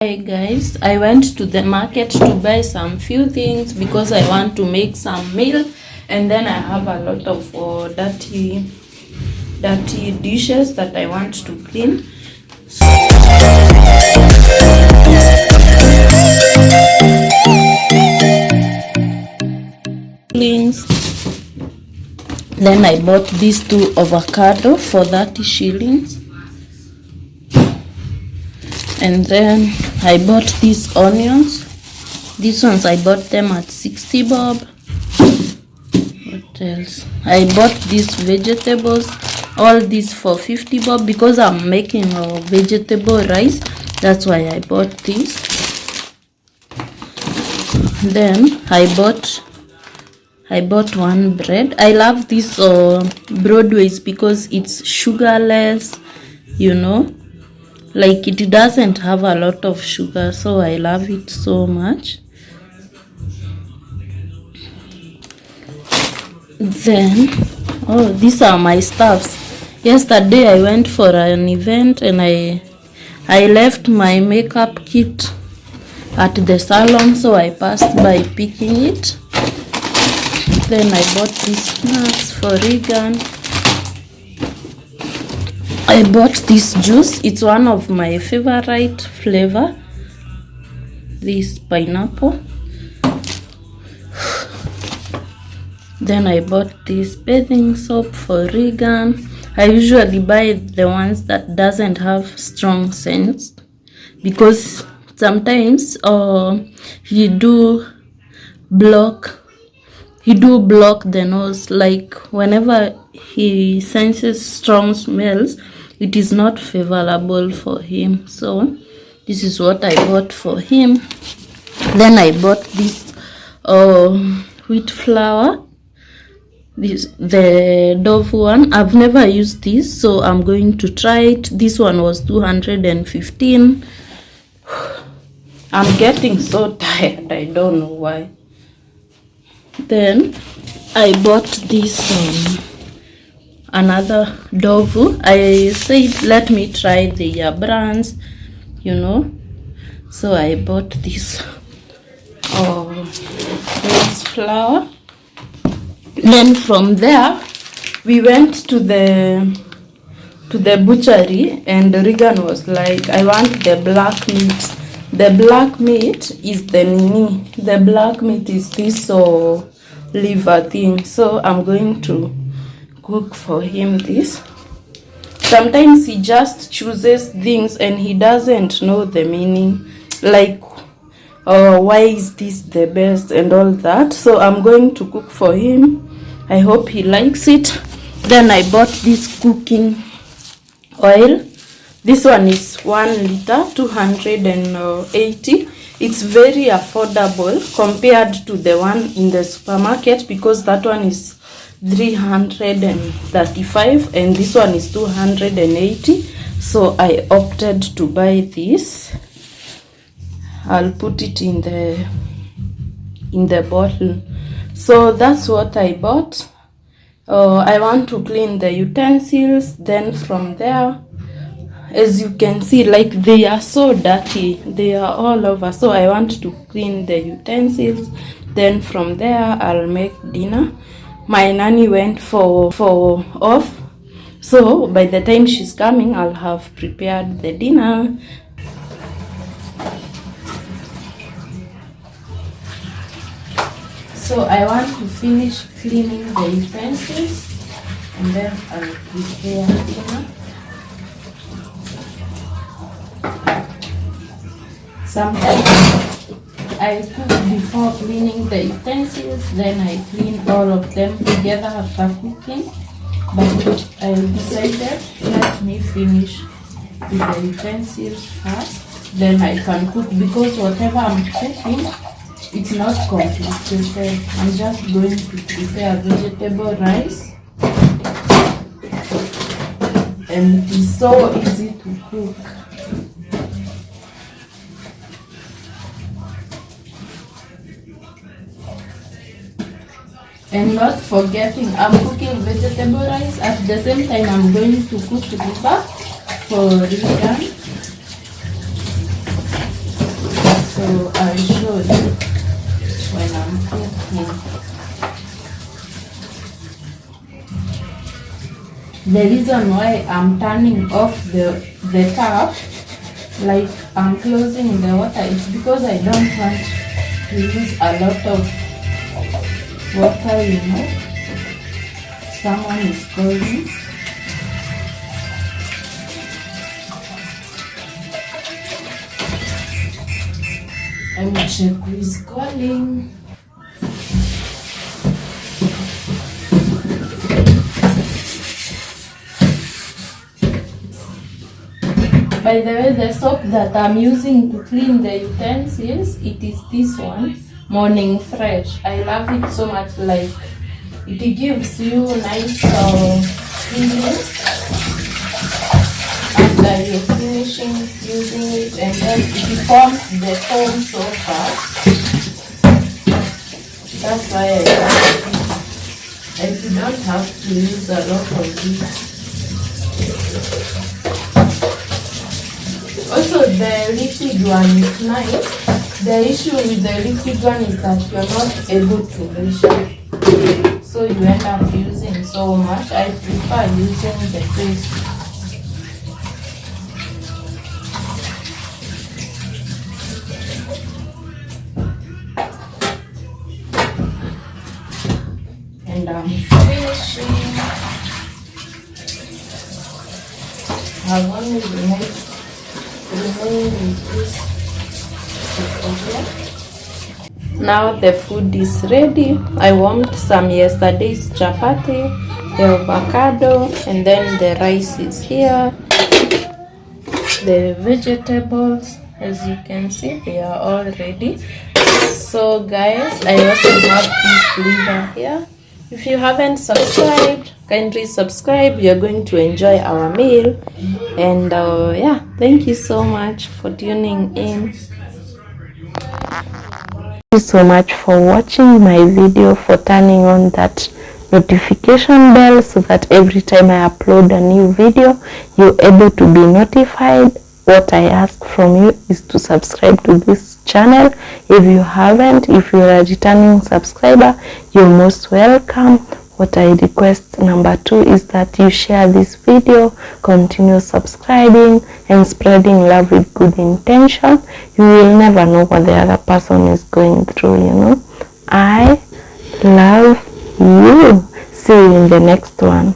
Hi guys, I went to the market to buy some few things because I want to make some meal, and then I have a lot of dirty dishes that I want to clean. Then I bought these two avocado for 30 shillings. And then I bought these onions. These ones I bought them at 60 bob. What else? I bought these vegetables. All these for 50 bob because I'm making a vegetable rice. That's why I bought this. Then I bought one bread. I love this Broadways because it's sugarless, you know. Like it doesn't have a lot of sugar, so I love it so much. Then these are my stuffs. Yesterday I went for an event and I left my makeup kit at the salon, so I passed by picking it. Then I bought these snacks for Regan. I bought this juice. It's one of my favorite flavor. This pineapple. Then I bought this bathing soap for Regan. I usually buy the ones that doesn't have strong scents because sometimes he do block the nose. Like whenever he senses strong smells, it is not favorable for him. So this is what I bought for him. Then I bought this wheat flour, the Dove one. I've never used this, so I'm going to try it. This one was 215. I'm getting so tired, I don't know why. Then I bought this another Dove. I said let me try the brands, you know. So I bought this flour. Then from there we went to the butchery, and Regan was like, I want the black meat. The black meat is the nanny. The black meat is this liver thing. So I'm going to cook for him this. Sometimes he just chooses things and he doesn't know the meaning, like why is this the best and all that. So I'm going to cook for him. I hope he likes it. Then I bought this cooking oil. This one is 1 liter, 280. It's very affordable compared to the one in the supermarket because that one is 335 and this one is 280. So I opted to buy this. I'll put it in the bottle. So that's what I bought. I want to clean the utensils. Then from there, as you can see, like they are so dirty, they are all over, so I want to clean the utensils. Then from there I'll make dinner. My nanny went for off, so by the time she's coming I'll have prepared the dinner. So I want to finish cleaning the utensils and then I'll prepare dinner. Sometimes I cook before cleaning the utensils, then I clean all of them together after cooking. But I decided let me finish with the utensils first, then I can cook, because whatever I'm cooking, it's not complicated. I'm just going to prepare vegetable rice and it is so easy to cook. And not forgetting, I'm cooking vegetable rice. At the same time, I'm going to cook liver for Regan. So I'll show you when I'm cooking. The reason why I'm turning off the tap, like I'm closing the water, is because I don't want to use a lot of water, you know. Someone is calling. I will check who is calling. By the way, the soap that I'm using to clean the utensils, it is this one, Morning Fresh. I love it so much. Like, it gives you nice feeling after you're finishing using it, and then it forms the foam so fast. That's why I like it. And you don't have to use a lot of it. Also, the liquid one is nice. The issue with the liquid one is that you're not able to wash it. So you end up using so much. I prefer using the paste. And I'm finishing. I've only remaining with this. Now the food is ready. I warmed some yesterday's chapati, the avocado, and then the rice is here. The vegetables, as you can see, they are all ready. So guys, I also have this liver here. If you haven't subscribed, kindly subscribe. You're going to enjoy our meal. And yeah, thank you so much for tuning in. Thank you so much for watching my video, for turning on that notification bell so that every time I upload a new video, you're able to be notified. What I ask from you is to subscribe to this channel. If you haven't, if you're a returning subscriber, you're most welcome. What I request number 2 is that you share this video, continue subscribing and spreading love with good intention. You will never know what the other person is going through, you know. I love you. See you in the next one.